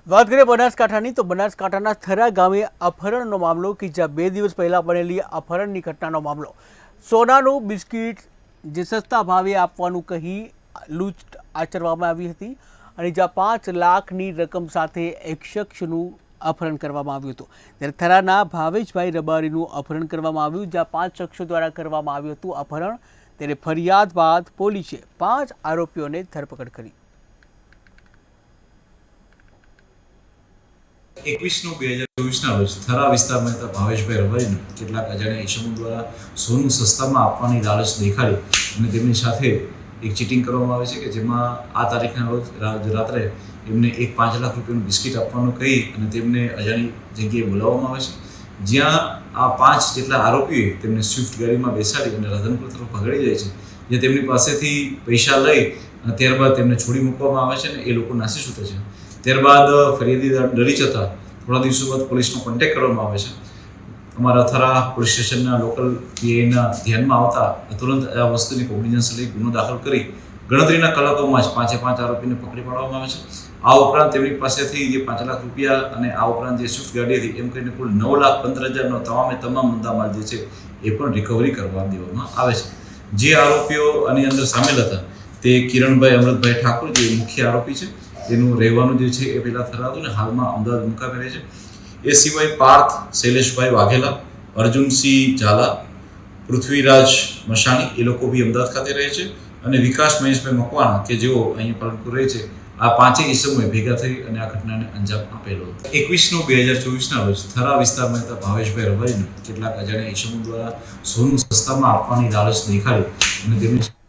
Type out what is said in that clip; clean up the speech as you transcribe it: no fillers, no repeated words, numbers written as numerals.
વાત કરીએ બનાસકાંઠાની તો બનાસકાંઠાના થરા ગામે અપહરણનો મામલો કે જ્યાં 2 દિવસ પહેલાં બનેલી અપહરણની ઘટનાનો મામલો. સોનાનું બિસ્કિટ જે સસ્તા ભાવે આપવાનું કહી લૂંટ આચરવામાં આવી હતી અને જ્યાં 5 લાખની રકમ સાથે એક શખ્સનું અપહરણ કરવામાં આવ્યું હતું. ત્યારે થરાના ભાવેશભાઈ રબારીનું અપહરણ કરવામાં આવ્યું, જ્યાં 5 શખ્સો દ્વારા કરવામાં આવ્યું હતું અપહરણ. ત્યારે ફરિયાદ બાદ પોલીસે 5 આરોપીઓને ધરપકડ કરી. 21/2024 રોજ થરા વિસ્તારમાં રહેતા ભાવેશભાઈ રબારીને કેટલાક અજાણ્યા ઈસમો દ્વારા સોનું સસ્તામાં આપવાની લાલચ દેખાડી અને તેમની સાથે એક ચીટિંગ કરવામાં આવે છે કે જેમાં આ તારીખના રોજ રાત્રે એમને એક 5 લાખ રૂપિયાનું બિસ્કિટ આપવાનું કહી અને તેમને અજાણી જગ્યાએ બોલાવવામાં આવે છે, જ્યાં આ 5 જેટલા આરોપીઓએ તેમને સ્વિફ્ટ ગાડીમાં બેસાડી અને રાધનપુર તરફ ભગાડી જાય છે, જે તેમની પાસેથી પૈસા લઈ અને ત્યારબાદ તેમને છોડી મૂકવામાં આવે છે અને એ લોકો નાસી છૂટે છે. ત્યારબાદ ફરિયાદી ડરી જતા થોડા દિવસો બાદ પોલીસનો કોન્ટેક્ટ કરવામાં આવે છે. અમારા થરા પોલીસ સ્ટેશનના લોકલ પીઆઈના ધ્યાનમાં આવતા તુરંત આ વસ્તુની કોગ્નિઝન્સ લઈ ગુનો દાખલ કરી ગણતરીના કલાકોમાં જ 5 આરોપીને પકડી પાડવામાં આવે છે. આ ઉપરાંત તેમની પાસેથી જે 5 લાખ રૂપિયા અને આ ઉપરાંત જે સ્વિફ્ટ ગાડી હતી એમ કરીને કુલ 9,15,000નો તમામ મુદ્દામાલ જે છે એ પણ રિકવરી કરવા દેવામાં આવે છે. જે આરોપીઓ આની અંદર સામેલ હતા તે કિરણભાઈ અમૃતભાઈ ઠાકોર જે મુખ્ય આરોપી છે, તેનું રહેવાનું જે છે એ પહેલાં થરા હતું ને હાલમાં અમદાવાદ મુકામે રહે છે. એ સિવાય પાર્થ શૈલેષભાઈ વાઘેલા, અર્જુનસિંહ ઝાલા, પૃથ્વીરાજ મશાણી એ લોકો બી અમદાવાદ ખાતે રહે છે અને વિકાસ મહેશભાઈ મકવાણા કે જેઓ અહીંયા પાલનપુર રહે છે. આ 5 ઈસમોએ ભેગા થઈ અને આ ઘટનાને અંજામ આપેલો હતો. 21/2024 રોજ થરા વિસ્તારમાં રહેતા ભાવેશભાઈ રબારીને કેટલાક અજાણ્યા ઈસમો દ્વારા સોનું સસ્તામાં આપવાની લાલચ દેખાડી અને તેમની